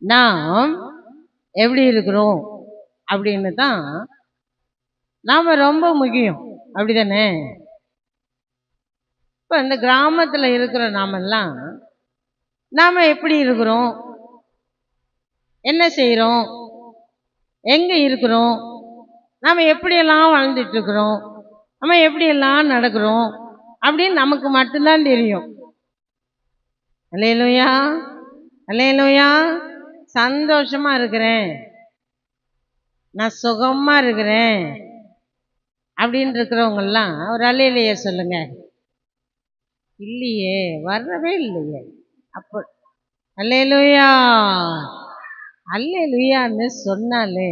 நாம் எப்படி இருக்கிறோம் அப்படின்னு தான் நாம் ரொம்ப முக்கியம். அப்படிதானே? இப்போ இந்த கிராமத்தில் இருக்கிற நாமெல்லாம் நாம் எப்படி இருக்கிறோம், என்ன செய்கிறோம், எங்கே இருக்கிறோம், நாம் எப்படியெல்லாம் வாழ்ந்துட்டு இருக்கிறோம், நம்ம எப்படியெல்லாம் நடக்கிறோம் அப்படின்னு நமக்கு மட்டும்தான் தெரியும். அல்லேலூயா, அல்லேலூயா. சந்தோஷமா இருக்கிறேன், நான் சுகமா இருக்கிறேன் அப்படின்னு இருக்கிறவங்கெல்லாம் ஒரு அல்லேலூயா சொல்லுங்க. இல்லையே, வரவே இல்லையே. அப்போ அல்லேலூயா, அல்லேலூயான்னு சொன்னாலே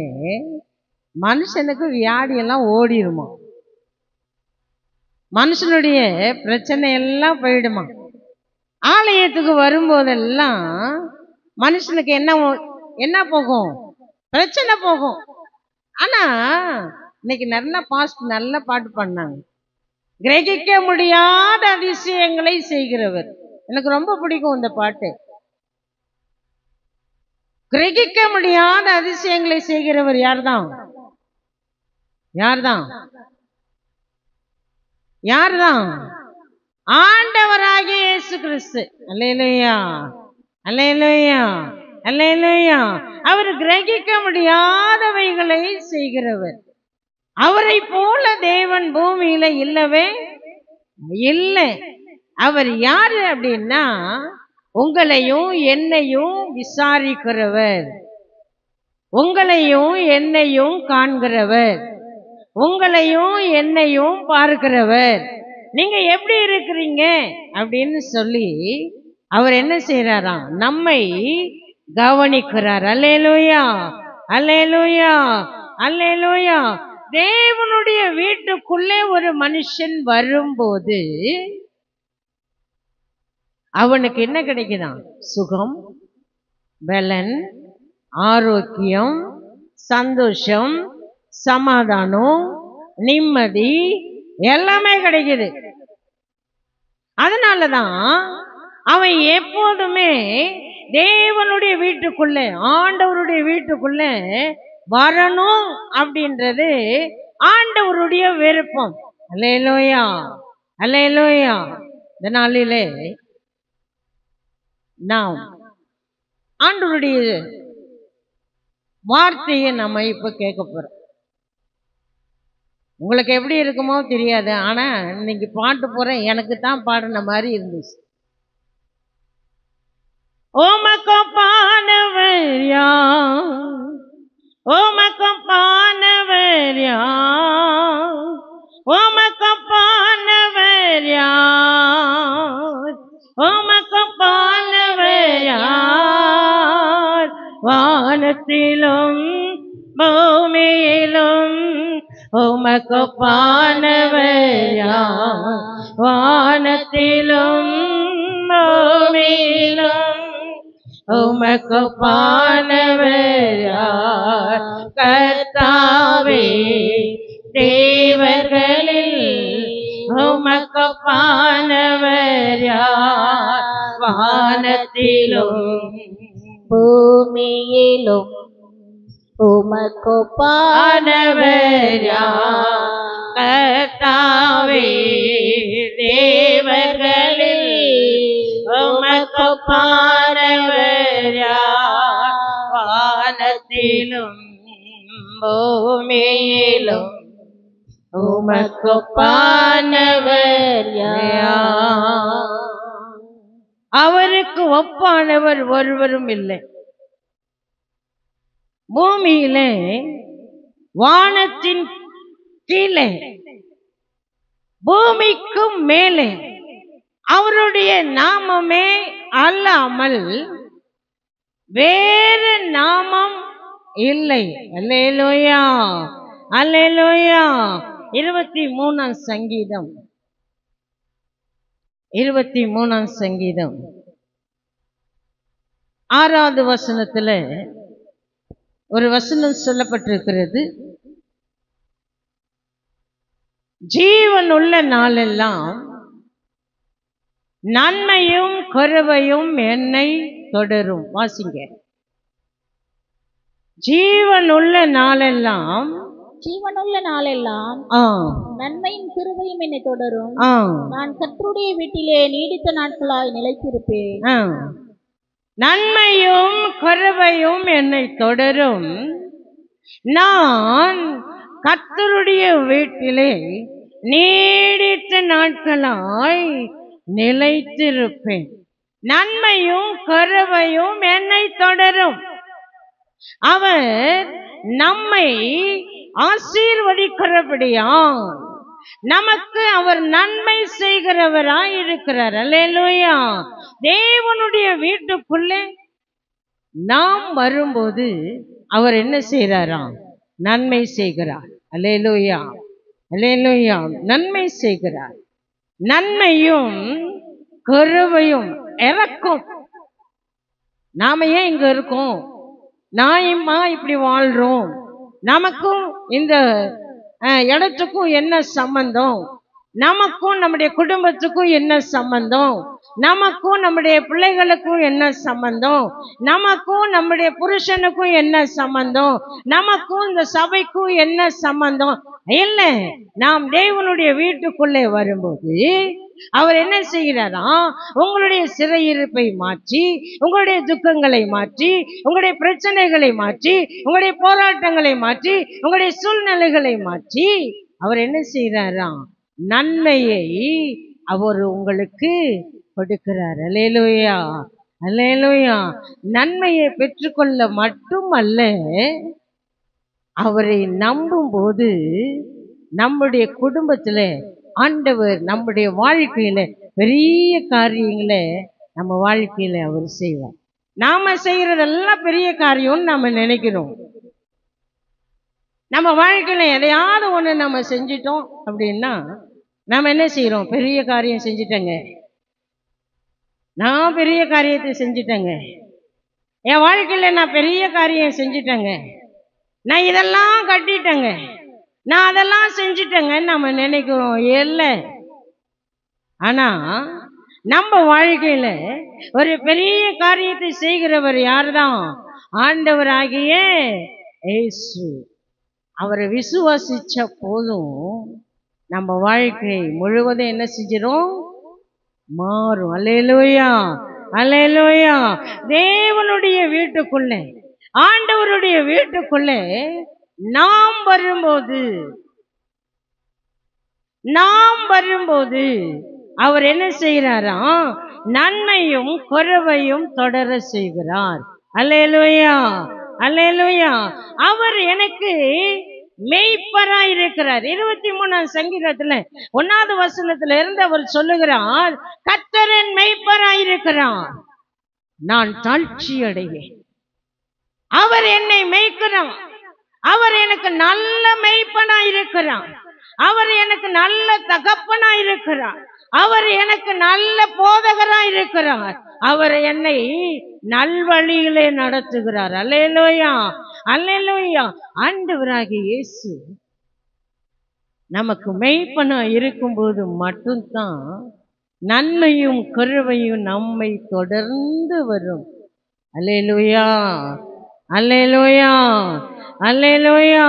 மனுஷனுக்கு வியாதியெல்லாம் ஓடிடுமா, மனுஷனுடைய பிரச்சனை எல்லாம் போயிடுமா. ஆலயத்துக்கு வரும்போதெல்லாம் மனுஷனுக்கு என்ன போகும், பிரச்சனை போகும். ஆனா இன்னைக்கு நல்ல பாட்டு பண்ணாங்க, கிரகிக்க முடியாத அதிசயங்களை செய்கிறவர். எனக்கு ரொம்ப பிடிக்கும் இந்த பாட்டு. கிரகிக்க முடியாத அதிசயங்களை செய்கிறவர் யார்தான்? யார்தான்? யார்தான்? ஆண்டவராகிய இயேசு கிறிஸ்து. அல்லேலூயா, அல்லேலூயா, அல்லேலூயா. அவர் கிரகிக்க முடியாதவைகளை செய்கிறவர். அவரை போல தேவன் பூமியில இல்லவே இல்லை. அவர் யாரு அப்படின்னா, உங்களையும் என்னையும் விசாரிக்கிறவர், உங்களையும் என்னையும் காண்கிறவர், உங்களையும் என்னையும் பார்க்கிறவர். நீங்க எப்படி இருக்கிறீங்க அப்படின்னு சொல்லி அவர் என்ன செய்யறாராம், நம்மை கவனிக்கிறார். அல்லேலூயா, அல்லேலூயா, அல்லேலூயா. தேவனுடைய வீட்டுக்குள்ளே ஒரு மனுஷன் வரும்போது அவனுக்கு என்ன கிடைக்குதான்? சுகம், பலன், ஆரோக்கியம், சந்தோஷம், சமாதானம், நிம்மதி எல்லாமே கிடைக்குது. அதனாலதான் அவன் எப்போதுமே தேவனுடைய வீட்டுக்குள்ள, ஆண்டவருடைய வீட்டுக்குள்ள வரணும் அப்படின்றது ஆண்டவருடைய விருப்பம். அல்லேலூயா, அல்லேலூயா. இந்த நாளிலே நாம் ஆண்டவருடைய வார்த்தையை நம்ம இப்ப கேட்க போறோம். உங்களுக்கு எப்படி இருக்குமோ தெரியாது, ஆனா இன்னைக்கு பாட்டு போறேன், எனக்கு தான் பாடின மாதிரி இருந்துச்சு. ஓமக்கப்பானவர் யார், ஓமக்கப்பானவர் யார், ஓமக்கப்பானவர் யார், ஓமக்கப்பானவர் யார். வானத்திலும் பூமியிலும் உமக்கொப்பானவர் யார், வானத்திலும் பூமியிலும் உமக்கொப்பானவர் யார். கர்த்தாவே, தேவர்களில் உமக்கொப்பானவர் யார். வானத்திலும் பூமியிலும் உமக்கொப்பானவர் யார். கர்த்தாவே, தேவர்களில் உமக்கொப்பானவர் யார். வானத்திலும் பூமியிலும் உமக்கொப்பானவர் யார். அவருக்கு ஒப்பானவர் ஒருவரும் இல்லை. பூமியிலே, வானத்தின் கீழே, பூமிக்கும் மேலே அவருடைய நாமமே அல்லாமல் வேறு நாமம் இல்லை. அல்லேலூயா, அல்லேலூயா. 23ஆம் சங்கீதம், 23ஆம் சங்கீதம் 6வது வசனத்துல ஒரு வசனம் சொல்லப்பட்டிருக்கிறது. ஜீவன் உள்ள நாளெல்லாம் நன்மையும் கருவையும் என்னை தொடரும். வாசிங்க. ஜீவனுள்ள நாளெல்லாம் ஜீவனுள்ள நாளெல்லாம் ஆ நன்மையும் கிருபையும் என்னை தொடரும். ஆ நான் கர்த்தருடைய வீட்டிலே நீடித்த நாட்களாய் நிலைத்திருப்பேன். ஆ. நன்மையும் கிருபையும் என்னை தொடரும். நான் கர்த்தருடைய வீட்டிலே நீடித்த நாட்களாய் நிலைத்திருப்பேன். நன்மையும் கிருபையும் என்னை தொடரும். அவர் நம்மை ஆசீர்வதிக்கிறபடியால் நமக்கு அவர் நன்மை செய்கிறவராய் இருக்கிறார். அல்லேலூயா. தேவனுடைய வீட்டுக்குள்ளே நாம் வரும்போது அவர் என்ன செய்கிறாராம்? நன்மை செய்கிறார். அல்லேலூயா, அல்லேலூயா. நன்மை செய்கிறார். நன்மையும் கிருபையும் இறக்கும். நாம ஏன் இங்க இருக்கோம்? நாயம்மா இப்படி வாழ்றோம், நமக்கும் இந்த இடத்துக்கும் என்ன சம்பந்தம்? நமக்கும் நம்முடைய குடும்பத்துக்கும் என்ன சம்பந்தம்? நமக்கும் நம்முடைய பிள்ளைகளுக்கும் என்ன சம்பந்தம்? நமக்கும் நம்முடைய புருஷனுக்கும் என்ன சம்பந்தம்? நமக்கும் இந்த சபைக்கும் என்ன சம்பந்தம்? இல்லை. நாம் தேவனுடைய வீட்டுக்குள்ளே வரும்போது அவர் என்ன செய்கிறாரா? உங்களுடைய சிறையிருப்பை மாற்றி, உங்களுடைய துக்கங்களை மாற்றி, உங்களுடைய பிரச்சனைகளை மாற்றி, உங்களுடைய போராட்டங்களை மாற்றி, உங்களுடைய சூழ்நிலைகளை மாற்றி அவர் என்ன செய்கிறாரா? நன்மையை அவர் உங்களுக்கு கொடுக்கிறார். அல்லேலூயா, அல்லேலூயா. நன்மையை பெற்றுக்கொள்ள மட்டுமல்ல, அவரை நம்பும் போது நம்முடைய குடும்பத்துல ஆண்டவர் நம்முடைய வாழ்க்கையில பெரிய காரியங்களை நம்ம வாழ்க்கையில அவர் செய்வார். நாம செய்யறதெல்லாம் பெரிய காரியம்னு நம்ம நினைக்கிறோம். நம்ம வாழ்க்கையில எதையாவது ஒண்ணு நம்ம செஞ்சிட்டோம் அப்படின்னா நாம என்ன செய்யறோம்? பெரிய காரியம் செஞ்சிட்டேங்க, நான் பெரிய காரியத்தை செஞ்சிட்டேங்க, என் வாழ்க்கையில நான் பெரிய காரியம் செஞ்சிட்டேங்க, நான் இதெல்லாம் கட்டிட்டேங்க, நான் அதெல்லாம் செஞ்சிட்டேங்கன்னு நம்ம நினைக்கிறோம். இல்லை. ஆனா நம்ம வாழ்க்கையில ஒரு பெரிய காரியத்தை செய்கிறவர் யார்தான்? ஆண்டவராகிய இயேசு. அவரை விசுவாசிச்ச போதும் நம்ம வாழ்க்கை முழுவதும் என்ன செஞ்சிடும்? மாறும். அல்லேலூயா, அல்லேலூயா. தேவனுடைய வீட்டுக்குள்ளே, ஆண்டவருடைய வீட்டுக்குள்ளே நாம் வரும்போது அவர் என்ன செய்கிறாரா? நன்மையும் கிருபையும் தொடர செய்கிறார். அல்லேலூயா, அல்லேலூயா. அவர் எனக்கு மெய்ப்பராய் இருக்கிறார். 23ஆம் சங்கீதத்துல 1வது வசனத்துல இருந்து அவர் சொல்லுகிறார், கர்த்தரின் மெய்ப்பராய் இருக்கிறார், நான் தாழ்ச்சி அடைவேன். அவர் என்னை மேய்க்கிறார். அவர் எனக்கு நல்ல மேய்ப்பனாய் இருக்கிறார். அவர் எனக்கு நல்ல தகப்பனாய் இருக்கிறார். அவர் எனக்கு நல்ல போதகராய் இருக்கிறார். அவர் என்னை நல்வழியிலே நடத்துகிறார். அல்லேலூயா, அல்லேலூயா. ஆண்டவராகிய இயேசு நமக்கு மேய்ப்பனாய் இருக்கும்போது மட்டும்தான் நன்மையும் கிருபையும் நம்மை தொடர்ந்து வரும். அல்லேலூயா, அல்லேலூயா, அல்லேலூயா.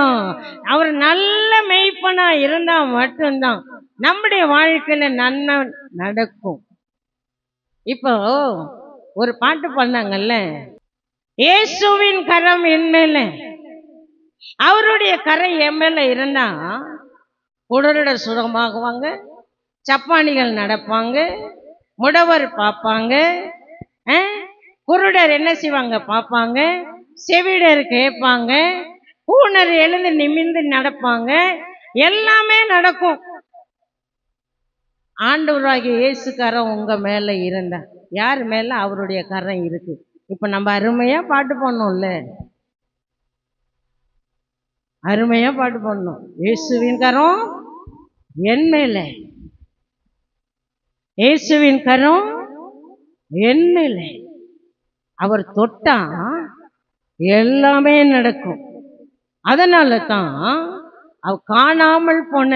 அவர் நல்ல மேய்ப்பனா இருந்தா மட்டும்தான் நம்முடைய வாழ்க்கையில நன்மை நடக்கும். இப்போ ஒரு பாட்டு பண்ணாங்கல்ல, இயேசுவின் கரம் என் மேல, அவருடைய கரை என் மேல இருந்தா குடலிட சுகமாகுவாங்க, சப்பானிகள் நடப்பாங்க, முடவர் பார்ப்பாங்க, குருடர் என்ன செய்வாங்க? பார்ப்பாங்க, செவிடர் கேட்பாங்க, ஊனர் எழுந்து நிமிர்ந்து நடப்பாங்க, எல்லாமே நடக்கும். ஆண்டவராகிய இயேசு கரம் உங்க மேல இருந்தா, யார் மேல? அவருடைய கரம் இருக்கு. இப்ப நம்ம அருமையா பாட்டு பண்ணோம்ல, அருமையா பாட்டு பண்ணோம். இயேசுவின் கரம் என் மேல, இயேசுவின் கரம் என் மேல. அவர் தொட்டா எல்லாமே நடக்கும். அதனால தான் அவர் காணாமல் போன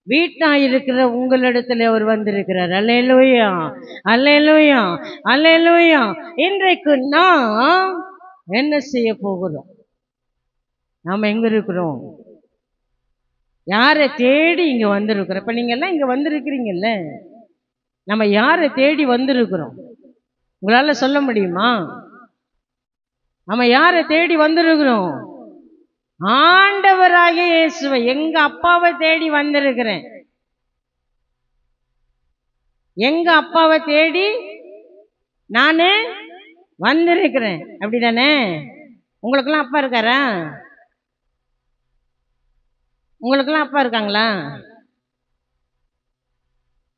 வீட்டா இருக்கிற உங்களிடத்துல அவர் வந்திருக்கிறார். அல்லேலூயா, அல்லேலூயா, அல்லேலூயா. இன்றைக்கு நாம் என்ன செய்ய போகிறோம்? நாம எங்க இருக்கிறோம்? யாரை தேடி இங்க வந்திருக்கிறோம்? இப்ப நீங்க எல்லாம் இங்க வந்திருக்கிறீங்கல்ல, நம்ம யாரை தேடி வந்திருக்கிறோம்? உங்களால சொல்ல முடியுமா? நம்ம யாரை தேடி வந்திருக்கிறோம்? ஆண்டவராகிய இயேசுவை, எங்க அப்பாவை தேடி வந்திருக்கிறேன். எங்க அப்பாவை தேடி நானு வந்திருக்கிறேன். அப்படிதானே? உங்களுக்கெல்லாம் அப்பா இருக்காரா? உங்களுக்கெல்லாம் அப்பா இருக்காங்களா?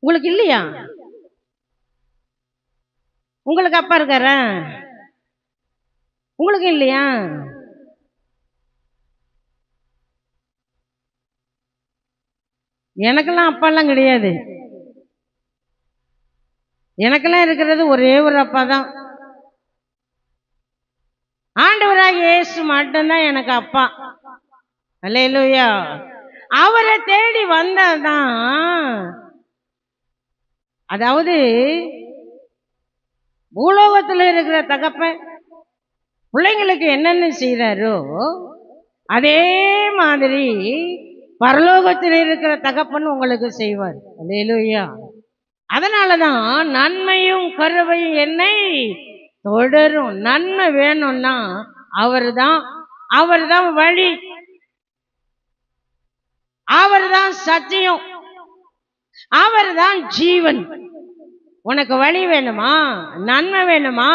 உங்களுக்கு இல்லையா? உங்களுக்கு அப்பா இருக்காரா? உங்களுக்கு இல்லையா? எனக்கெல்லாம் அப்பாலாம் கிடையாது. எனக்கெல்லாம் இருக்கிறது ஒரே ஒரு அப்பா தான். ஆண்டவராகிய இயேசு மட்டும்தான் எனக்கு அப்பா. அல்லேலூயா. அவரை தேடி வந்தாதான், அதாவது பூலோகத்தில் இருக்கிற தகப்பன் பிள்ளைங்களுக்கு என்னென்ன செய்யறாரோ அதே மாதிரி பரலோகத்தில் இருக்கிற தகப்பன் உங்களுக்கு செய்வார். அல்லேலூயா. அதனாலதான் நன்மையும் கருவையும் என்னை தொடரும். நன்மை வேணும்னா அவர்தான் வழி, அவர்தான் சத்தியம், அவர்தான் ஜீவன். உனக்கு வழி வேணுமா? நன்மை வேணுமா?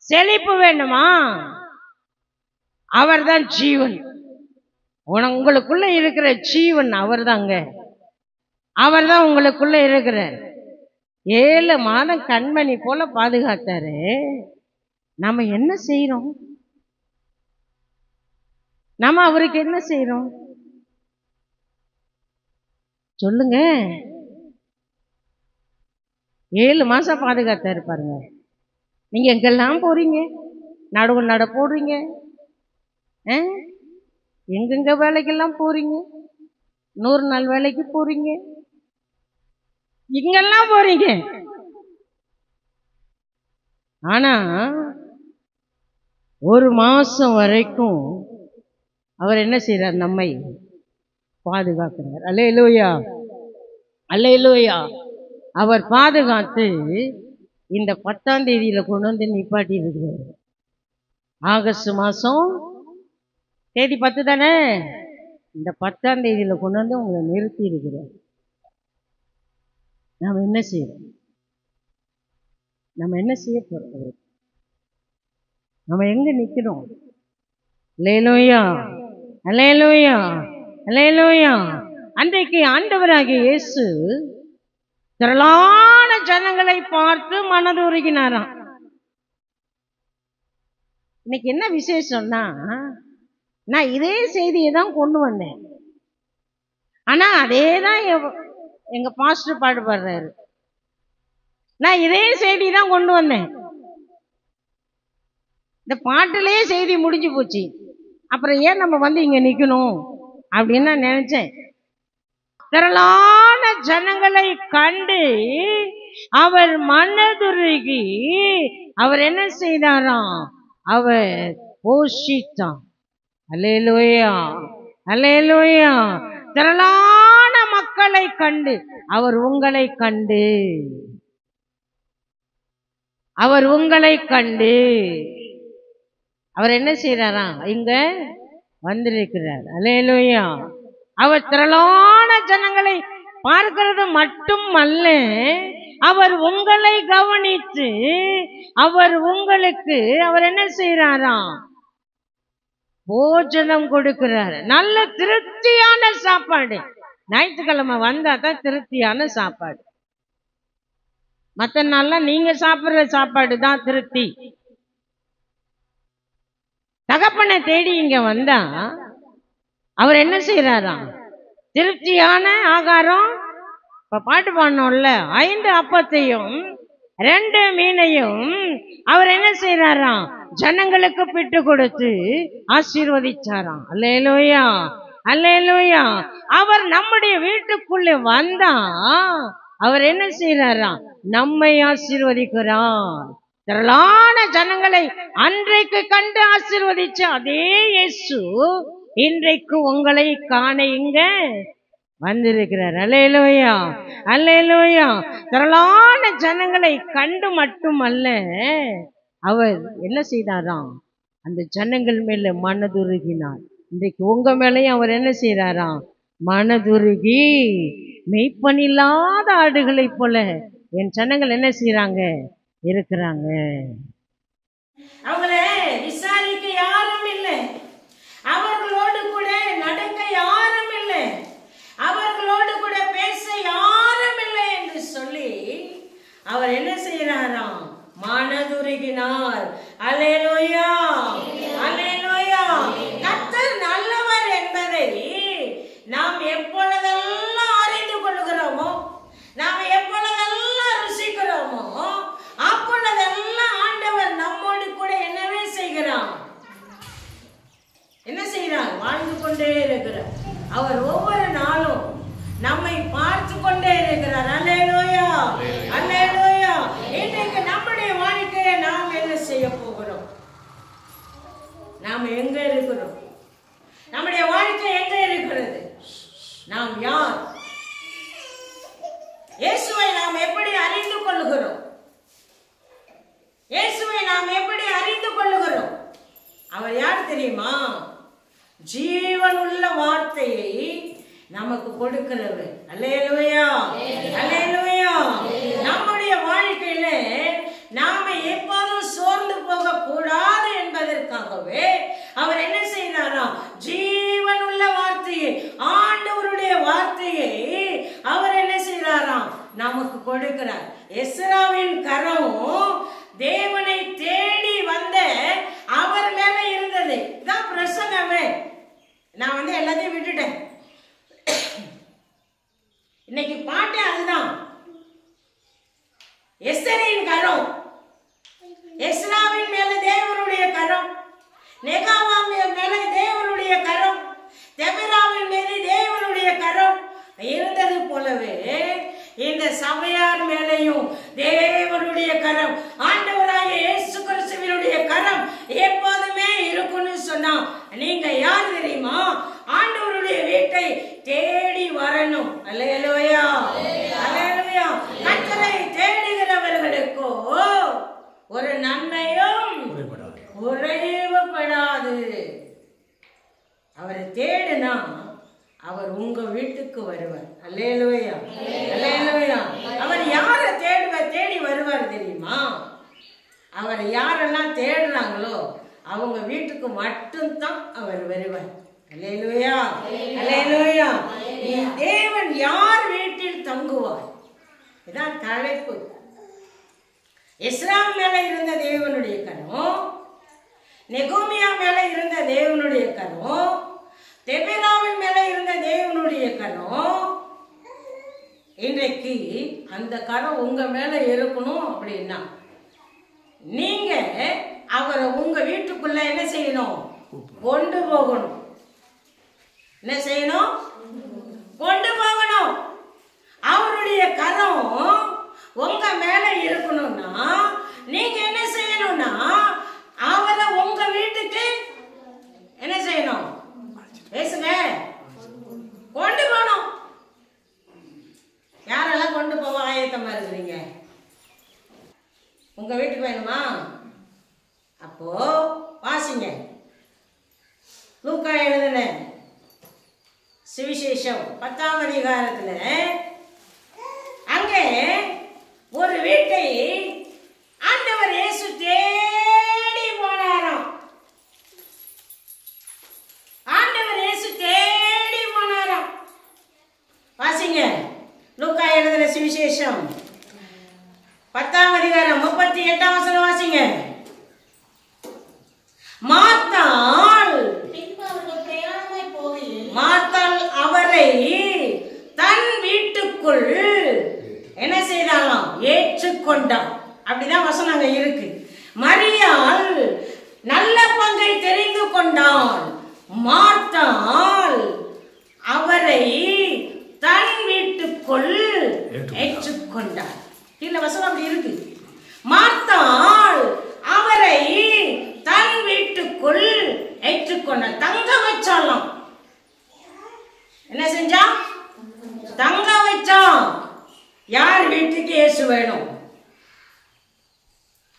செழிப்பு வேணுமா? அவர்தான் ஜீவன். உங்களுக்குள்ள இருக்கிற ஜீவன் அவர்தாங்க. அவர்தான் உங்களுக்குள்ள இருக்கிறார். 7 மாதம் கண்மணி போல பாதுகாத்தாரு. நம்ம என்ன செய்யறோம்? நம்ம அவருக்கு என்ன செய்யறோம்? சொல்லுங்க. 7 மாசம் பாதுகாத்தாரு பாருங்க. நீங்க எங்கெல்லாம் போறீங்க? நட போடுறீங்க, எங்கெங்க வேலைக்கெல்லாம் போறீங்க? 100 நாள் வேலைக்கு போறீங்க, இங்கெல்லாம் போறீங்க. ஆனா 1 மாசம் வரைக்கும் அவர் என்ன செய்யறார்? நம்மை பாதுகாக்கிறார். அல்லேலூயா, அல்லேலூயா. அவர் பாதுகாத்து இந்த 10ஆம் தேதியில கொண்டு வந்து நிப்பாட்டி இருக்கிறார். ஆகஸ்ட் மாசம் தேதி 10 தானே? இந்த 10ஆம் தேதியில கொண்டு வந்து உங்களை நிறுத்தி இருக்கிறார். நாம் என்ன செய்யறோம்? நம்ம என்ன செய்ய போறோம்? நம்ம எங்க நிக்கிறோம்? அல்லேலூயா, அல்லேலூயா, அல்லேலூயா. அன்றைக்கு ஆண்டவராகிய இயேசு திரளான ஜனங்களை பார்த்து மனதுருகினாராம். இன்னைக்கு என்ன விசேஷம்னா, நான் இதே செய்தியை தான் கொண்டு வந்தேன். ஆனா அதே தான் எங்க பாஸ்டர் பாடுறாரு. நான் இதே செய்தி தான் கொண்டு வந்தேன். இந்த பாட்டிலேயே செய்தி முடிஞ்சு போச்சு. அப்புறம் ஏன் நம்ம வந்து இங்க நிக்கணும் அப்படின்னு நான் நினைச்சேன். திரளான ஜனங்களை கண்டு அவர் மனதுருகி அவர் என்ன செய்தாராம்? அவர் போஷித்தார். அல்லேலூயா, அல்லேலூயா. திரளான மக்களை கண்டு அவர் உங்களை கண்டு அவர் என்ன செய்யறாராம்? இங்க வந்திருக்கிறார். அல்லேலூயா. அவர் திரளான ஜனங்களை பார்க்கிறது மட்டுமல்ல, அவர் உங்களை கவனித்து அவர் உங்களுக்கு அவர் என்ன செய்யறாராம்? போஜனம் கொடுக்கிறார். நல்ல திருப்தியான சாப்பாடு. ஞாயிற்றுக்கிழமை வந்தா தான் திருப்தியான சாப்பாடு. மற்ற நாள்லாம் நீங்க சாப்பிடுற சாப்பாடு தான் திருப்தி. தகப்பனை தேடி இங்க வந்தா அவர் என்ன செய்யறாராம்? திருப்தியான ஆகாரம். இப்ப பாட்டு பாடணும்ல, 5 அப்பத்தையும் 2 மீனையும் அவர் என்ன செய்யறாராம்? ஜனங்களுக்கு பிட்டு கொடுத்து ஆசீர்வதிச்சாராம். அல்லேலூயா, அல்லேலூயா. அவர் நம்முடைய வீட்டுக்குள்ளே வந்தா அவர் என்ன செய்யறாராம்? நம்மை ஆசீர்வதிக்கிறார். திரளான ஜனங்களை அன்றைக்கு கண்டு ஆசீர்வதிச்ச அதே இயேசு இன்றைக்கு உங்களை காண இங்க வந்திருக்கிறார். அல்லேலூயா, அல்லேலூயா. திரளான ஜனங்களை கண்டு மட்டுமல்ல, அவர் என்ன செய்தாராம்? அந்த ஜனங்கள் மேல மனதுருகினார். இன்றைக்கு உங்க மேலையும் அவர் என்ன செய்யறாராம்? மனதுருகி, மெய்ப்பனில்லாத ஆடுகளைப் போல என் ஜனங்கள் என்ன செய்யறாங்க? இருக்கிறாங்க. அவங்கள விசாரிக்க யாரும் இல்லை, அவர்களோடு கூட நடக்க யாரும் இல்லை, அவர்களோடு கூட பேச யாரும் இல்லை என்று சொல்லி அவர் என்ன செய்யறாராம்? மனதுருகினார். அல்லேலூயா, அல்லேலூயா. கர்த்தர் நல்லவர் என்பதை நாம் எப்பொழுதெல்லாம் அறிந்து கொள்கிறோமோ, நாம் எப்பொழுதெல்லாம் ருசிக்கிறோமோ, அப்பொழுதெல்லாம் ஆண்டவர் நம்மோடு கூட என்னவே செய்கிறார்? என்ன செய்கிறார்? வாழ்ந்து கொண்டே இருக்கிறார். அவர் ஒவ்வொரு நாளும் நம்மை பார்த்து கொண்டே இருக்கிறார். அல்லேலூயா, அல்லேலூயா. இன்றைக்கு நம்முடைய வாழ்க்கையை நாம் என்ன செய்ய போகிறோம்? நாம் எங்க இருக்கிறோம்? நம்முடைய வாழ்க்கை எங்க இருக்கிறது? நாம் யார்? இயேசுவை நாம் எப்படி அறிந்து கொள்ளுகிறோம்? இயேசுவை நாம் எப்படி அறிந்து கொள்ளுகிறோம்? அவர் யார் தெரியுமா? ஜீவனுள்ள வார்த்தையை நமக்கு கொடுக்கிறவர். அல்லேலூயா, அல்லேலூயா. நம்முடைய வாழ்க்கையில நாம எப்போதும் சோர்ந்து போக கூடாது என்பதற்காகவே அவர் என்ன செய்தாராம்? ஜீவனுள்ள வார்த்தையை, ஆண்டவருடைய வார்த்தையை அவர் என்ன செய்தாராம்? நமக்கு கொடுக்கிறார். எஸ்ராவின் கரம் தேவனை தேடி வந்த அவர் மேல இருந்தது. இதான் பிரசங்கமே. நான் எல்லாத்தையும் விட்டுட்டேன். இன்னைக்கு பாட்டு அதுதான். எஸ்தரின் கரம், எஸ்ராவின் மேல தேவனுடைய கரம், நெகாவாம் மேல தேவனுடைய கரம், தெபராவின் மீது தேவனுடைய கரம் இருந்தது போலவே இந்த சபையார் மேலையும் தேவனுடைய கரம், ஆண்டவராகிய இயேசு கிறிஸ்துவினுடைய கரம் எப்போதுமே இருக்குன்னு சொன்னா நீங்க யார் தெரியுமா? ஆண்டவருடைய வீட்டை தேடி வரணும். அல்லேலூயா, அல்லேலூயா. கர்த்தரை தேடுகிறவர்களுக்கோ ஒரு நன்மையும் குறைவுபடாது. அவரை தேடுனா அவர் உங்க வீட்டுக்கு வருவார். அல்லேலூயா, அல்லேலூயா. அவர் யாரை தேடி வருவார் தெரியுமா? அவரை யாரெல்லாம் தேடுறாங்களோ அவங்க வீட்டுக்கு மட்டும்தான் அவர் வருவார். அல்லேலூயா, அல்லேலூயா. தேவன் யார் வீட்டில் தங்குவார்? இதான் தலைப்பு. எஸ்ரா மேல இருந்த தேவனுடைய கரம், நெகோமியா மேல இருந்த தேவனுடைய கரம், தெபேராவின் மேல இருந்த தேவனுடைய கரம். இன்றைக்கு அந்த கரம் உங்க மேல இருக்கணும் அப்படின்னா நீங்க அவரை உங்க வீட்டுக்குள்ள என்ன செய்யணும்? கொண்டு போகணும். என்ன செய்யணும்? கொண்டு போகணும். அவருடைய கரம் உங்க மேல இருக்கணும்னா நீங்க என்ன செய்யணும்னா அவரை உங்க வீட்டுக்கு என்ன செய்யணும்? பேசுங்க. கொண்டு போகணும். யாரெல்லாம் கொண்டு போக ஆயத்தமா இருக்கிறீங்க? உங்க வீட்டுக்கு வேணுமா? அப்போ வாசிங்க. லூக்கா எழுதின சுவிசேஷம் 10ஆம் அதிகாரத்துல அங்கே ஒரு வீட்டை ஆண்டவர் இயேசு தேடி போனாராம். ஆண்டவர் இயேசு தேடி போனாராம். வாசிங்க. லூக்கா எழுதின சுவிசேஷம் 10ஆம் அதிகாரம் 38ஆம் வசனம் வாசிங்க. மார்த்தாள் அவரை தன் வீட்டுக்குள் என்ன செய்தாலாம்? ஏற்றுக்கொண்டாள். அப்படிதான் வசனம் அங்க இருக்கு. மரியாள் நல்ல பங்கை தெரிந்து கொண்டாள். மார்த்தாள் அவரை தன் வீட்டுக்குள் ஏற்றுக்கொண்டாள். கீழே வசனம் அப்படி இருக்கு. மார்த்தாள் வேணும்?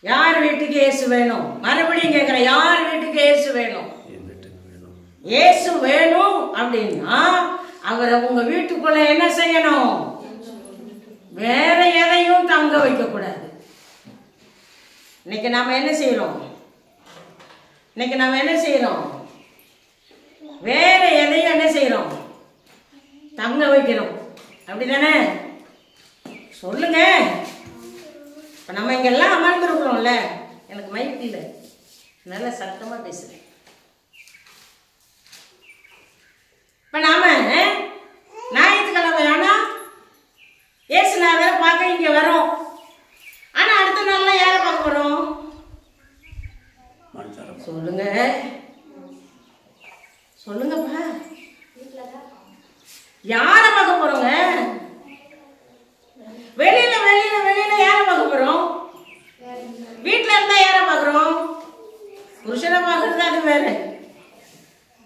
யார் வீட்டுக்கு இயேசு வேணும்? மறுபடியும் கேட்கிறேன், யார் வீட்டுக்கு இயேசு வேணும்? இயேசு வேணும் அப்படின்னா அவரை உங்க வீட்டுக்குள்ள என்ன செய்யணும்? வேற எதையும் தங்க வைக்க கூடாது. இன்னைக்கு நாம என்ன செய்யறோம்? வேற எதையும் என்ன செய்யறோம்? தங்க வைக்கிறோம். அப்படிதானே? சொல்லுங்க. இப்ப நம்ம இங்கெல்லாம் அமர்ந்துருக்கிறோம்ல, எனக்கு மைக் இல்லை, நல்லா சத்தமா பேசுறேன். இப்ப நாம ஞாயிற்றுக்கிழமை ஆனா இயேசுநாதரை பார்க்க இங்க வரோம். ஆனா அடுத்த நாள்ல யாரை பார்க்க போறோம்? சொல்லுங்க, சொல்லுங்கப்பா, யாரை பார்க்க போறோங்க? வெளியில வெளியில வெளியில யாரை பார்க்க போறோம்? வீட்டுல இருந்தா யாரை பார்க்கிறோம்? புருஷனை பார்க்கறது அது வேற.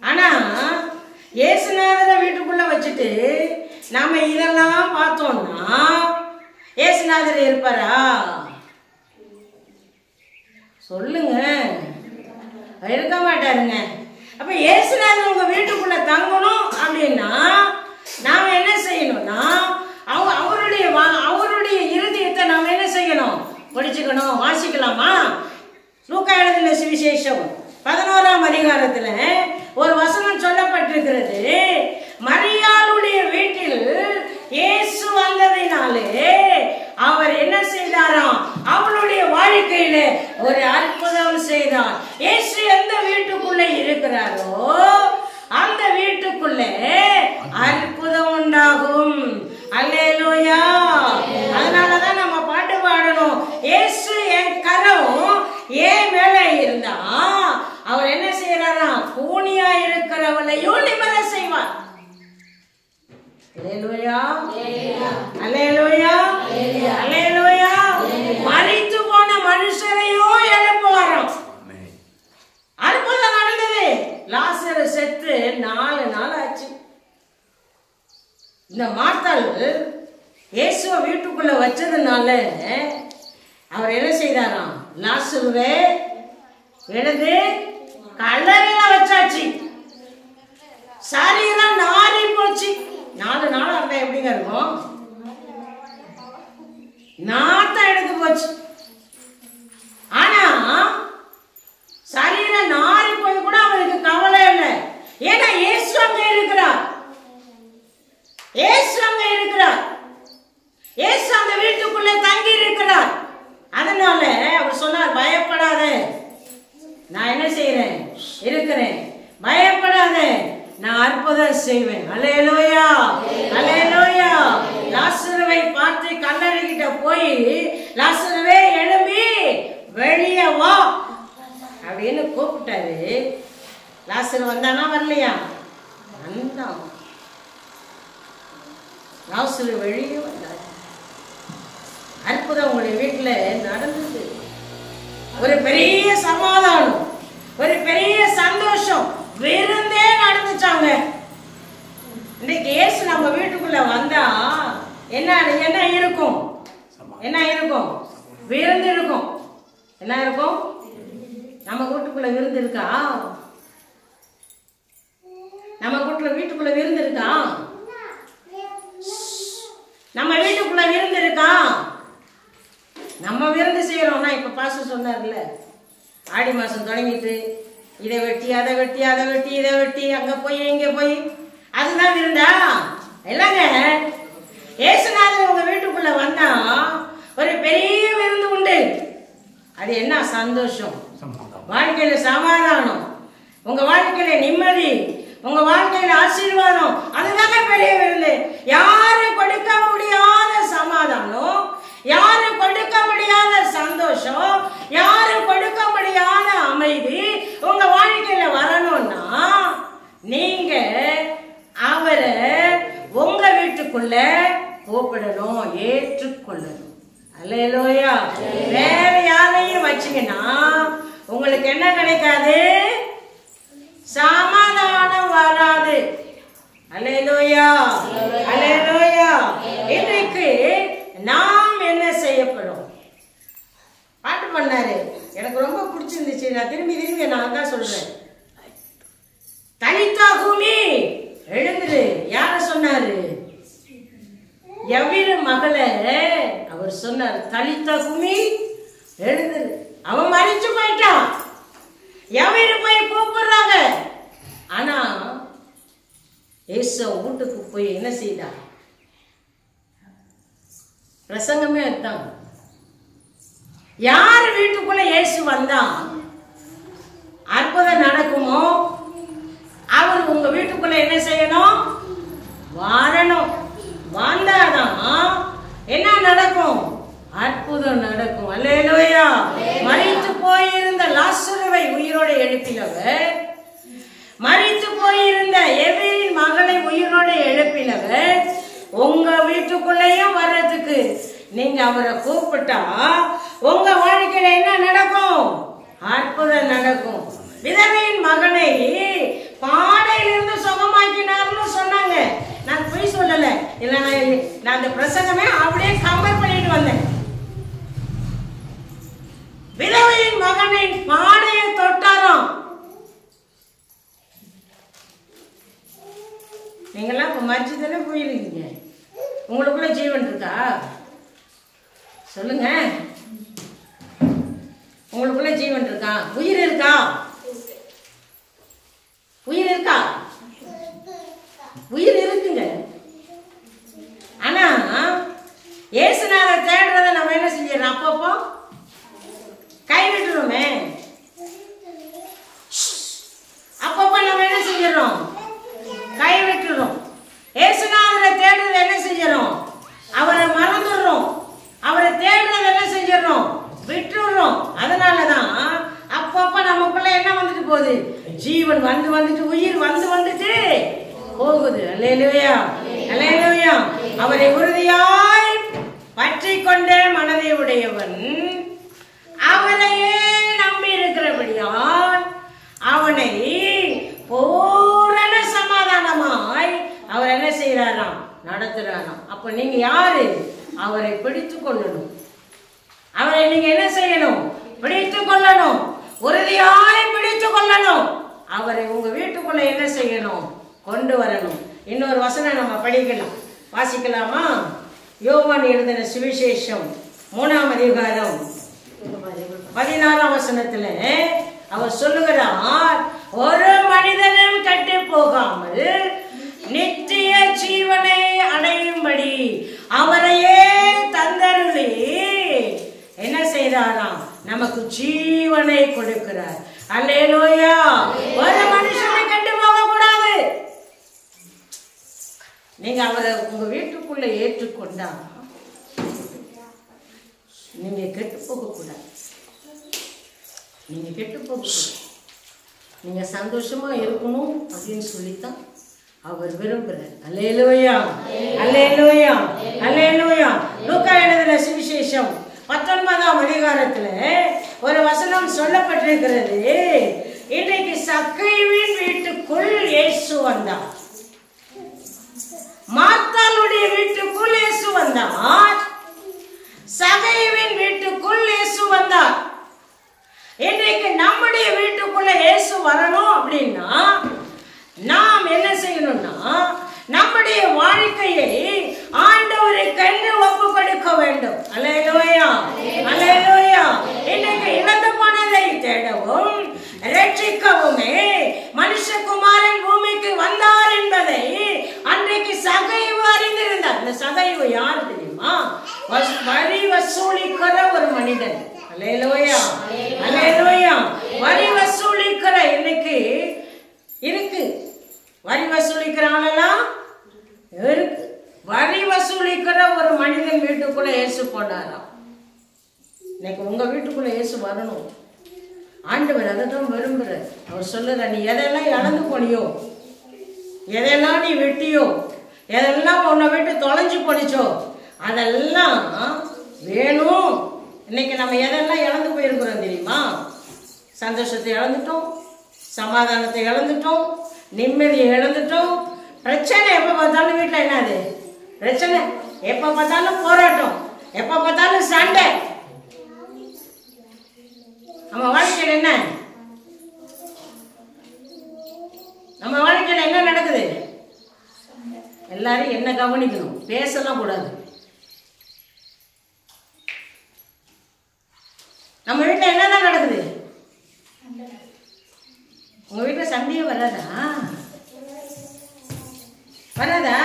ஆனா இயேசுநாதரை வீட்டுக்குள்ள வச்சுட்டு நாம இதெல்லாம் பார்த்தோம்னா இயேசுநாதர் இருப்பாரா? சொல்லுங்க, இருக்க மாட்டாருங்க. அப்ப இயேசுநாதர் உங்க வீட்டுக்குள்ள தங்கணும் அப்படின்னா நாம என்ன செய்யணும்னா அவருடைய இருதயத்தை நாம என்ன செய்யணும்? படிச்சுக்கணும். வாசிக்கலாமா? லூக்கா எழுதின சுவிசேஷம் 11ஆம் அதிகாரத்துல ஒரு வசனம் சொல்லப்பட்டிருக்கிறது. மரியாளுடைய வீட்டில் இயேசு வந்ததினாலே அவர் என்ன செய்தாராம்? அவளுடைய வாழ்க்கையில ஒரு அற்புதம் செய்தார். இயேசு எந்த வீட்டுக்குள்ள இருக்கிறாரோ அந்த வீட்டுக்குள்ள அற்புதம் உண்டாகும். அல்லேலூயா. அதனாலதான் நம்ம பாட்டு பாடணும். இயேசு என் கரம் ஏன் மேல இருந்தா அவர் என்ன செய்யறாரா? கூனியா இருக்கிறவளையும் நிமிர செய்வார். அல்லேலூயா, அல்லேலூயா, அல்லேலூயா. மரித்து போன மனுஷரையும் எழுப்புவாராம். அற்புதம் நடந்தது. லாசரு செத்து 4 நாள் ஆச்சு. இந்த மார்த்தாள் இயேசுவை வீட்டுக்குள்ள வச்சதுனால அவர் என்ன செய்தாராம்? லாசருவே எழுது கல்லறையில வச்சாச்சு. சரீரம் நாரி போச்சு. 4 நாள் அந்த எப்படிங்க இருக்கும்? நாத்தம் எடுத்து போச்சு. ஆனா சரீரம் நாரி போய் கூட அவருக்கு கவலை இல்லை. ஏன்னா இயேசு அங்க இருக்கிறார். இயேசு அங்க இருக்கிறார். இயேசு அந்த வீட்டுக்குள்ள தங்கி இருக்கிறார். அதனால அவர் சொன்னார், பயப்படாத, நான் என்ன செய்யறேன்? இருக்கிறேன். பயப்படாத, நான் அற்புதம் செய்வேன். அல்லேலூயா, அல்லேலூயா. லாசருவை பார்த்து கல்லறைகிட்ட போய், லாசருவே எழும்பி வெளியே வா அப்படின்னு கூப்பிட்டாரு. லாசரு வந்தானா வரலையா? வந்தான். லாசரு வெளியே வந்தார். அற்புதம் உங்களுடைய வீட்டுல நடந்தது. ஒரு பெரிய சமாதானம், ஒரு பெரிய சந்தோஷம், விருந்தே நடந்துச்சாங்க. இன்னைக்கு இயேசு நம்ம வீட்டுக்குள்ள வந்தா என்ன என்ன இருக்கும்? என்ன இருக்கும்? விருந்து இருக்கும். என்ன இருக்கும்? நம்ம வீட்டுக்குள்ள விருந்து இருக்கா? நம்ம வீட்டுக்குள்ள விருந்து இருக்கா? நம்ம வீட்டுக்குள்ள விருந்து இருக்கா? நம்ம விருந்து செய்யறோம்னா இப்ப பாஸ்டர் சொன்னார்ல, ஆடி மாசம் தொடங்கிட்டு இதை வெட்டி அதை வெட்டி அதை வெட்டி இதை வெட்டி அங்க போய் இங்க போய், அதுதான் விருந்தா? இல்லைங்க. இயேசுநாதர் உங்க வீட்டுக்குள்ள வந்தா ஒரு பெரிய விருந்து உண்டு. அது என்ன சந்தோஷம், வாழ்க்கையில சமாதானம், உங்க வாழ்க்கையில நிம்மதி, உங்க வாழ்க்கையில ஆசீர்வாதம். அதுதாங்க பெரிய விருந்து. யாரும் கொடுக்க முடியாத சமாதானம், யாரும் கொடுக்க முடியாத சந்தோஷம், யாரும் கொடுக்க முடியாத அமைதி உங்க வாழ்க்கையில வரணும்னா நீங்க அவரை உங்க வீட்டுக்குள்ள கூப்பிடணும், ஏற்றுக்கொள்ளணும். அல்லேலூயா. வேற யாரையும் வச்சீங்கன்னா உங்களுக்கு என்ன கிடைக்காது? சமாதானம் வராது. அல்லேலூயா, அல்லேலூயா. இன்றைக்கு நாம் என்ன செய்ய எனக்கு ரொம்ப பிடிச்சிருந்துச்சு. நான் திரும்பி நான் தான் சொல்றேன். தலித்தா பூமி எழுந்துரு. யார சொன்னாரு? எவ்விரு மகளை அவர் சொன்னார், தலித்தா பூமி எழுந்துரு. அவன் மறிச்சு போயிட்டான். எவ்விரு போய் கூப்பிடுறாங்க. ஆனா இயேசு வீட்டுக்கு போய் என்ன செய்தா? பிரசங்கமே அதுதான். யார் வீட்டுக்குள்ள இயேசு வந்தா அற்புதம் நடக்குமோ அவர் உங்க வீட்டுக்குள்ள என்ன செய்யணும்? வரணும். வந்தாதான் என்ன நடக்கும்? அற்புதம் நடக்கும். அல்லேலூயா. மரித்து போயிருந்த லாசருவை உயிரோடு எழுப்பினவர், மரித்து போயிருந்த எவரின் மகளை உயிரோடு எழுப்பினவர் உங்க வீட்டுக்குள்ளேயும் வர்றதுக்கு நீங்க அவரை கூப்பிட்டா உங்க வாழ்க்கையில என்ன நடக்கும்? அற்புதம் நடக்கும். விதவையின் மகனை பாடையிலிருந்து சுகமாக்கினார்னு சொன்னாங்க. நான் போய் சொல்லல. இல்ல நான் அந்த பிரசங்கமே அப்படியே கம்பேர் பண்ணிட்டு வந்தேன். விதவையின் மகனை பாடையை தொட்டாராம். நீங்கெல்லாம் இப்ப மறிச்சு தானே போயிருக்கீங்க. உங்களுக்குள்ள ஜீவன் இருக்கா? சொல்லுங்க. உங்களுக்குள்ள ஜீவன் இருக்கா? உயிர் இருக்கா? உயிர் இருக்கா? உயிர் இருக்குங்க. ஆனா இயேசுநாதரை தேடுறத நம்ம என்ன செஞ்சிடறோம்? அப்பப்போ கைவிட்டுருமே. அப்பப்போ நம்ம என்ன செஞ்சிடறோம்? கைவிட்டுறோம். இயேசுநாதரை தேடுறத என்ன செஞ்சிடறோம்? அவரை மறந்துடுறோம். அவரை தேடுறத என்ன செஞ்சிடறோம்? விட்டுறோம். அதனாலதான் அப்பப்ப நமக்குள்ள என்ன வந்துட்டு போகுது? ஜீவன் வந்துட்டு உயிர் வந்துட்டு போகுது. அல்லேலூயா, அல்லேலூயா. அவரை உறுதியாய் பற்றி கொண்டே மனதை உடையவன் அவரையே நம்பி இருக்கிறபடியால் அவனை பூரண சமாதானமாய் அவர் என்ன செய்யறாராம்? நடத்துறாராம். அப்ப நீங்க யாரு? அவரை பிடித்து கொள்ளணும். அவரை நீங்க என்ன செய்யணும்? பிடித்து கொள்ளணும். உறுதியாய் பிடித்து கொள்ளணும். அவரை உங்க வீட்டுக்குள்ள என்ன செய்யணும்? கொண்டு வரணும். இன்னொரு வசனம் நம்ம படிக்கலாம், வாசிக்கலாமா? யோவான் எழுதின சுவிசேஷம் 3ஆம் அதிகாரம் 16ஆம் வசனத்துல அவர் சொல்லுகிறார், ஒரு மனிதனும் கெட்டு போகாமல் நித்திய ஜீவனை அடையும்படி அவரையே தந்தருளி என்ன செய்தாராம்? நமக்கு ஜீவனை கொடுக்கிறார். அல்லேலூயா. ஒரு மனுஷனை கெட்டு போக கூடாது. நீங்க அவரை உங்க வீட்டுக்குள்ள ஏற்றுக்கொண்டா நீங்க கெட்டு போக கூடாது. நீங்க கெட்டு போக கூடாது. நீங்க சந்தோஷமா இருக்கணும் அப்படின்னு சொல்லித்தான் அவர் விரும்புகிறார். அல்லேலூயா, அல்லேலூயா, அல்லேலூயா. லூக்கா எழுதின சுவிசேஷம் 19ஆம் அதிகாரத்துல ஒரு வசனம் சொல்லப்பட்டிருக்கிறது. இன்றைக்கு சக்கைவின் வீட்டுக்குள் இயேசு வந்தார். மார்த்தாளுடைய வீட்டுக்குள் இயேசு வந்தார். சகைவின் வீட்டுக்குள் இயேசு வந்தார். இன்றைக்கு நம்முடைய வீட்டுக்குள்ள இயேசு வரணும் அப்படின்னா நாம் என்ன செய்யணும்னா நம்முடைய வாழ்க்கையை ஆண்டவரை கண்டு ஒப்பு கொடுக்க வேண்டும். அல்லேலூயா, அல்லேலூயா. இன்னைக்கு இழந்து போனதை தேடவும் ரட்சிக்கவுமே மனுஷகுமாரன் பூமிக்கு வந்தார் என்பதை அன்றைக்கு சகைவு அறிந்திருந்தார். இந்த சகைவு யார் தெரியுமா? வரி வசூலிக்கிற ஒரு மனிதன். அல்லேலூயா, அல்லேலூயா. வரி வசூலிக்கிற இன்னைக்கு இருக்கு. வரி வசூலிக்கிற ஆளெல்லாம் இருக்கு. வரி வசூலிக்கிற ஒரு மனிதன் வீட்டுக்குள்ள இயேசு போனாராம். இன்னைக்கு உங்க வீட்டுக்குள்ள இயேசு வரணும். ஆண்டவர் அதை தான் விரும்புறார். அவர் சொல்லுற, நீ எதெல்லாம் இழந்து போனியோ, எதெல்லாம் நீ வெட்டியோ, எதெல்லாம் உன்னை விட்டு தொலைஞ்சு போனிச்சோ அதெல்லாம் வேணும். இன்னைக்கு நம்ம எதெல்லாம் இழந்து போயிருக்கிறோம் தெரியுமா? சந்தோஷத்தை இழந்துட்டோம், சமாதானத்தை இழந்துட்டோம், நிம்மதியை இழந்துட்டோம். பிரச்சனை எப்போ பார்த்தாலும் வீட்டில் என்னது பிரச்சனை? எப்போ பார்த்தாலும் போராட்டம், எப்போ பார்த்தாலும் சண்டை. நம்ம வாழ்க்கையில் என்ன, நம்ம வாழ்க்கையில் என்ன நடக்குது? எல்லாரும் என்ன கவனிக்கணும், பேசலாம் கூடாது. நம்ம வீட்டில் என்னதான் நடக்குது? உங்க வீட்டில் சண்டையே வராதா? வராதா?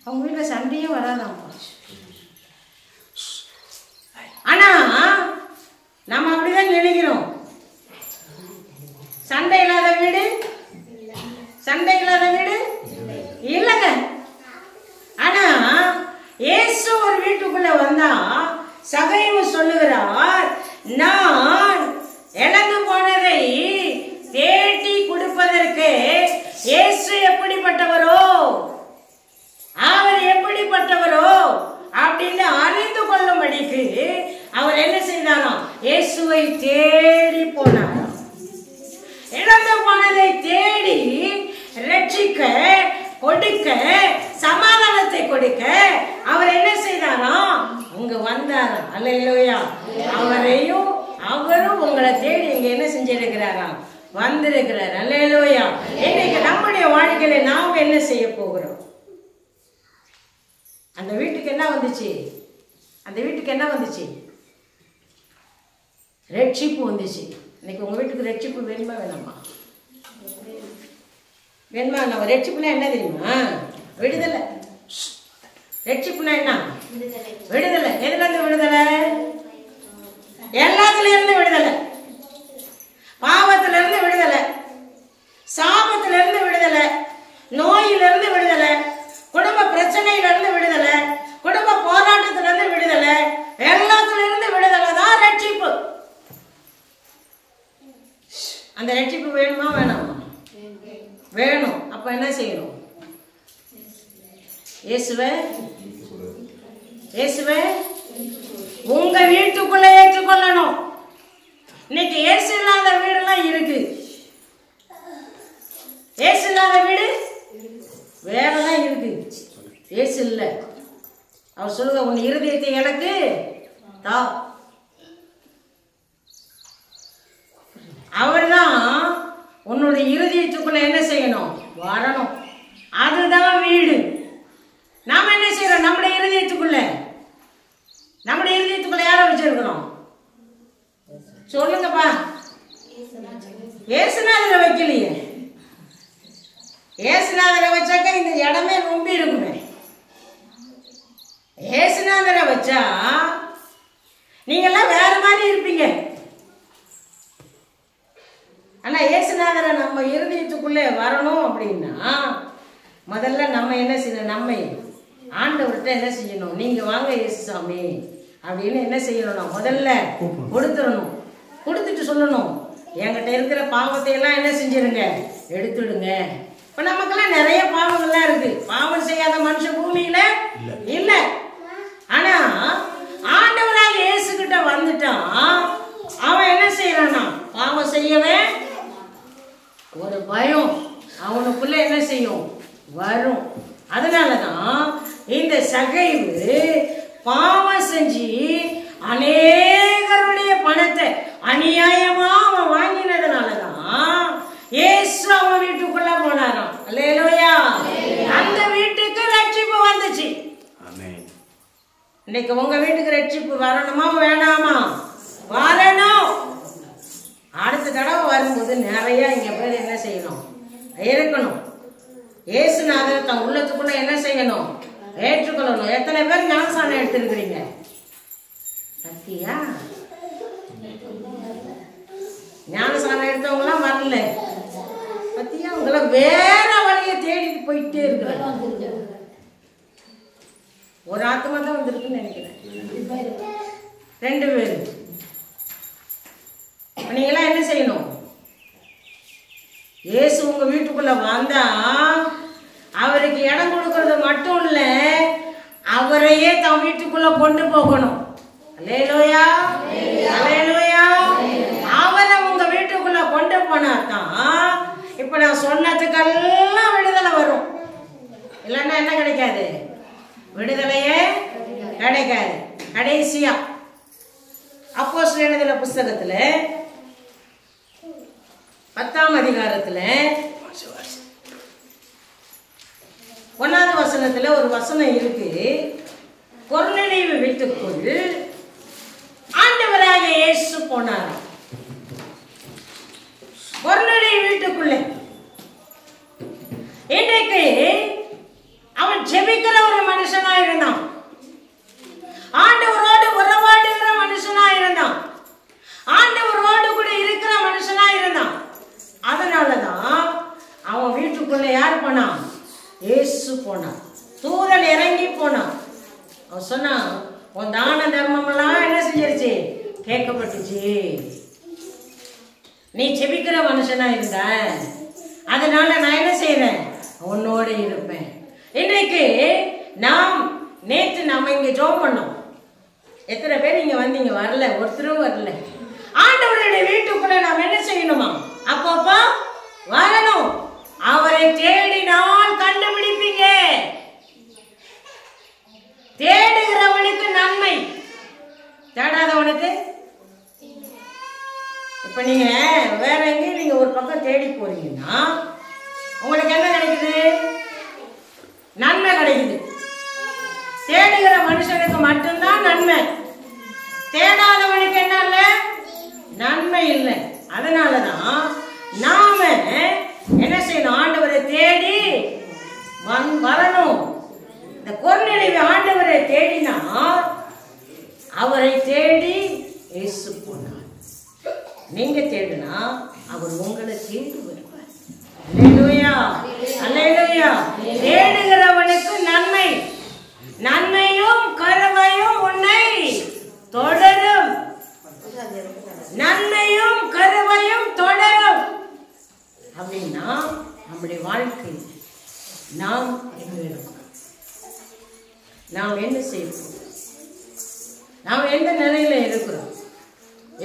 அவங்க வீட்டில் சண்டையே வராதாம். ஆனா நம்ம அப்படிதான் நினைக்கிறோம். சண்டை இல்லாத வீடு, சண்டை இல்லாத வீடு இல்லைங்க. ஆனா இயேசு ஒரு வீட்டுக்குள்ள வந்தா சகைவு சொல்லுகிறார், நான் இழந்து போனதை தேடி கொடுப்பதற்கு இயேசு எப்படிப்பட்டவரோ, அவர் எப்படிப்பட்டவரோ அப்படின்னு அறிந்து கொள்ளும்படிக்கு அவர் என்ன செய்தாராம்? இயேசுவை தேடி போனாராம். இழந்து போனதை தேடி ரட்சிக்க, கொடுக்க, சமாதானத்தை கொடுக்க அவர் என்ன செய்தாராம்? அங்க வந்தாராம். அல்லேலூயா. அவரும் உங்களை தேடி இங்க என்ன செஞ்சிருக்கிறாராம்? வந்திருக்கிறார். அல்லேலூயா. இன்னைக்கு நம்முடைய வாழ்க்கையில நாம் என்ன செய்ய போகிறோம்? அந்த வீட்டுக்கு என்ன வந்துச்சு? அந்த வீட்டுக்கு என்ன வந்துச்சு? ரட்சிப்பு வந்துச்சு. இன்னைக்கு உங்க வீட்டுக்கு ரட்சிப்பு வேணுமா வேணாமா? வேணுமா? நம்ம ரட்சிப்புனா என்ன தெரியுமா? விடுதலை. ரட்சிப்புனா என்ன? விடுதலை. எதுல இருந்து விடுதலை? எல்லாத்துல இருந்து விடுதலை. பாவத்துல இருந்து விடுதலை, சாபத்துல இருந்து விடுதலை, நோயிலிருந்து விடுதலை, குடும்ப பிரச்சனையில இருந்து விடுதலை, குடும்ப போராட்டத்துல இருந்து விடுதலை, எல்லாத்துல இருந்து விடுதலை தான் ரட்சிப்பு. அந்த ரட்சிப்பு வேணுமா வேணாமா? வேணும். அப்ப என்ன செய்யணும்? இயேசுவே உங்க வீட்டுக்குள்ள ஏற்றுக்கொள்ளணும். இன்னைக்கு இயேசு இல்லாத வீடெல்லாம் இருக்கு. இயேசு இல்லாத வீடு வேறதான் இருக்கு. இயேசு இல்லை. அவர் சொல்லுங்க, உன் இருதயத்தை எனக்கு தா. அவர்தான் உன்னுடைய இருதயத்துக்குள்ள என்ன செய்யணும்? வரணும். அதுதான் வீடு. நாம என்ன செய்யறோம்? நம்முடைய இருதயத்துக்குள்ள யார வச்சிருக்கிறோம்? சொல்லுங்கப்பா. இயேசுநாதரை வைக்கலையே. இயேசுநாதரை வச்சாக்க இந்த இடமே ரொம்ப இருக்குமே. இயேசுநாதரை வச்சா நீங்கெல்லாம் வேற மாதிரி இருப்பீங்க. ஆனா இயேசுநாதரை நம்ம இருதயத்துக்குள்ளே வரணும் அப்படின்னா முதல்ல நம்ம என்ன செய்யணும்? நம்மை ஆண்டவர்கிட்ட என்ன செய்யணும்? நீங்க வாங்க இயேசு சாமி அப்படின்னு என்ன செய்யணும்? முதல்ல கொடுத்துடணும். கொடுத்துட்டு சொல்லணும், என்கிட்ட இருக்கிற பாவத்தை எல்லாம் என்ன செஞ்சிருங்க? எடுத்துடுங்க. இப்ப நமக்கெல்லாம் நிறைய பாவங்கள்லாம் இருக்கு. பாவம் செய்யாத மனுஷன் பூமியில இல்ல. ஆனா ஆண்டவராக இயேசு கிட்ட வந்துட்டான். அவன் என்ன செய்யறானா? பாவம் செய்யவே ஒரு பயம் அவனுக்குள்ள என்ன செய்யும்? வரும். அதனாலதான் இந்த சகைவு பாவம் செஞ்சு அநேகருடைய பணத்தை அநியாயமா அவன் வாங்கினதுனாலதான் இயேசு அவன் வீட்டுக்குள்ள போனாராம். அல்லேலூயா. அந்த வீட்டுக்கு ரட்சிப்பு வந்துச்சு. இன்னைக்கு உங்க வீட்டுக்கு ரட்சிப்பு வரணுமா வேணாமா? வரணும். அடுத்த தடவை வரும்போது நிறைய இங்க பேர் என்ன செய்யணும்? இருக்கணும். இயேசுநாதர் தன் உள்ளத்துக்குள்ள என்ன செய்யணும்? ஏற்றுக்கொள்ளணும். எத்தனை பேர் ஞானஸ்நானம் எடுத்திருக்கிறீங்க? பத்தியா? ஞானஸ்நானம் எடுத்தவங்களாம் வரல. பத்தியா? உங்களை வேற வழியை தேடிட்டு போயிட்டே இருக்கிற ஒரு ஆத்மா தான் வந்திருக்குன்னு நினைக்கிறேன். 2 பேர். நீங்களாம் என்ன செய்யணும்? இயேசு உங்க வீட்டுக்குள்ள வந்தா அவருக்கு இடம் கொடுக்கறது மட்டும் இல்ல, அவரையே தன் வீட்டுக்குள்ள கொண்டு போகணும். அல்லேலூயா. அல்லேலூயா. அவரை உங்க வீட்டுக்குள்ள கொண்டு போனாதான் இப்ப நான் சொன்னதுக்கெல்லாம் விடுதலை வரும். இல்லைன்னா என்ன கிடைக்காது? விடுதலையே கிடைக்காது. கடைசியா அப்போஸ்தலர் எழுதின புஸ்தகத்துல 10ஆம் அதிகாரத்துல 1வது வசனத்துல ஒரு வசனம் இருக்கு. கொர்நேலியு வீட்டுக்குள் ஆண்டவராகிய இயேசு போனார். கொர்நேலியு வீட்டுக்குள்ளே இன்றைக்கு அவன் ஜெபிக்கிற ஒரு மனுஷனா இருந்தான். ஆண்டவரோடு உறவாடுகிற மனுஷனா இருந்தான். ஆண்டவரோடு கூட இருக்கிற மனுஷனா இருந்தான். அதனாலதான் அவன் வீட்டுக்குள்ள யார் போனான்? இயேசு போனான். தூதன் இறங்கி போனான். அவன் சொன்னான், உன் தான தர்மம் எல்லாம் என்ன செஞ்சிருச்சு? கேட்கப்பட்டுச்சு. நீ ஜெபிக்கிற மனுஷனா இருந்த, அதனால நான் என்ன செய்யறேன்? உன்னோட இருப்பேன். இன்றைக்கு நேற்று நாம இங்க ஜெபம் பண்ணோம். எத்தனை பேர் இங்க வந்தீங்க? வரல, ஒருத்தரும் வரல. ஆண்டவருடைய வீட்டுக்குள்ள நாம் என்ன செய்யணுமா? அப்பப்போ வரணும். அவரை தேடினால் கண்டுபிடிப்பீங்க. தேடுகிறவனுக்கு நன்மை, தேடாதவனுக்கு. இப்ப நீங்க வேற எங்கேயும் நீங்க ஒரு பக்கம் தேடி போறீங்கன்னா உங்களுக்கு என்ன கிடைக்குது? நன்மை கிடைக்குது. தேடுகிற மனுஷனுக்கு மட்டும்தான் நன்மை. தேடாதவனுக்கு என்ன இல்ல? நன்மை இல்லை. அதனாலதான் நாம என்ன செய்யணும்? ஆண்டவரை தேடி வரணும். இந்த கொர்நேலியு ஆண்டவரை தேடினா அவரை தேடி இயேசு போனார். நீங்க தேடினா அவர் உங்களை தேடி வருவார். அல்லேலூயா, அல்லேலூயா. தேடுகிறவனுக்கு நன்மை, நன்மையும் கருவையும் உன்னை தொடரும். நன்மையும் கருவையும் தொடரும். அப்படின்னா நம்முடைய வாழ்க்கை நாம் எங்க இருக்கோம்? நாம் என்ன செய்வோம்? நாம் எந்த நிலையில இருக்கிறோம்?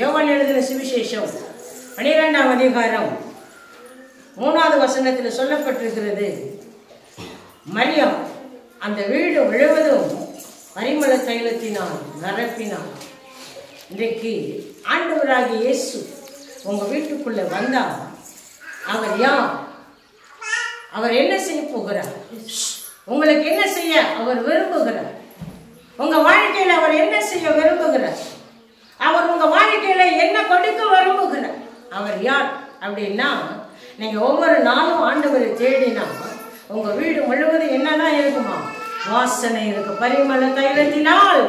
யோவான் எழுதின சுவிசேஷம் 12ஆம் அதிகாரம் 3வது வசனத்தில் சொல்லப்பட்டிருக்கிறது, மரியாள் அந்த வீடு முழுவதும் பரிமள தைலத்தினால் நிரப்பினார். இன்றைக்கு ஆண்டவராகிய இயேசு உங்க வீட்டுக்குள்ள வந்தா அவர் யார்? அவர் என்ன செய்ய போகிறார்? உங்களுக்கு என்ன செய்ய அவர் விரும்புகிறார்? உங்க வாழ்க்கையில அவர் என்ன செய்ய விரும்புகிறார்? அவர் உங்க வாழ்க்கையில என்ன கொடுக்க விரும்புகிறார்? அவர் யார் அப்படின்னா, நீங்க ஒவ்வொரு நாளும் ஆண்டவரை தேடினா உங்க வீடு முழுவதும் என்னதான் இருக்குமா? வாசனை இருக்கு. பரிமள தைலத்தினால்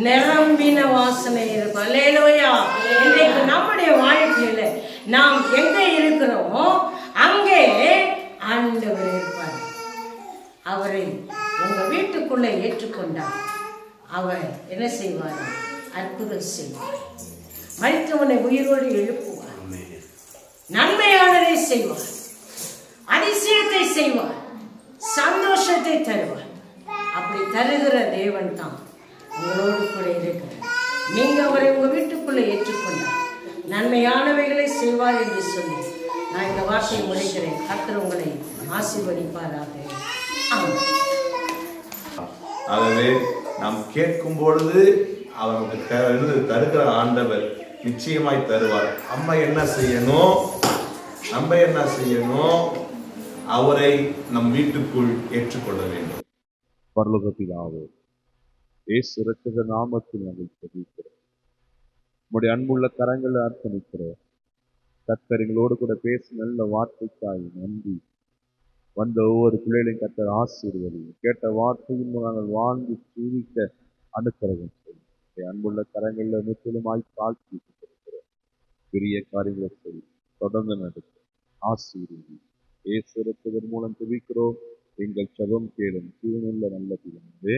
நிரம்பின வாசனை இருக்கும். அல்லேலூயா. இன்றைக்கு நம்முடைய வாழ்க்கையில நாம் எங்க இருக்கிறோமோ அங்கே ஆண்டவர் இருப்பார். அவரை உங்க வீட்டுக்குள்ள ஏற்றுக்கொண்டார். அவர் என்ன செய்வார்? அற்புதம் செய்வார். மரித்தவனை உயிரோடு எழுப்புவார். நன்மையானதை செய்வார். அதிசயத்தை செய்வார். சந்தோஷத்தை தருவார். அப்படி தருகிற தேவன் தான் உங்களோடு கூட இருக்கிறார். நீங்க அவரை உங்க வீட்டுக்குள்ள ஏற்றுக்கொண்டார் நன்மையானவைகளை செய்வார் என்று சொல்லி நான் இந்த வார்த்தையை முடிக்கிறேன். கர்த்தர் உங்களை ஆசீர்வதிப்பாராக. ஆகவே நாம் கேட்கும் பொழுது அவருக்கு தருகிற ஆண்டவர் நிச்சயமாய் தருவார். நம்ம என்ன செய்யணும்? அவரை நம் வீட்டுக்குள் ஏற்றுக்கொள்ள வேண்டும். பரலோக பிதாவே, இயேசு இரட்சகர் நாமத்தில் நாங்கள் ஜெபிக்கிறோம். உம்முடைய அன்புள்ள கரங்களை அர்ப்பணிக்கிறோம். கர்த்தர் எங்களோடு கூட பேசும் நல்ல வார்த்தைக்காய் நன்றி. வந்த ஒவ்வொரு பிள்ளைகளையும் கர்த்தர் ஆசீர்வதியும். கேட்ட வார்த்தையும் நாங்கள் வாழ்ந்து ஜீவிக்க அனுக்கிரகம் செய்யும். அன்புள்ள கரங்களில் முற்றிலுமாய் தாழ்த்தி இருக்கிறோம். பெரிய காரியங்களை செய்யும். தொடர்ந்து நடக்கும். ஆசீர்வதி. இயேசு இரட்சகர் மூலம் ஜெபிக்கிறோம். எங்கள் ஜெபம் கேளும். ஜீவனுள்ள நல்ல பிதாவே.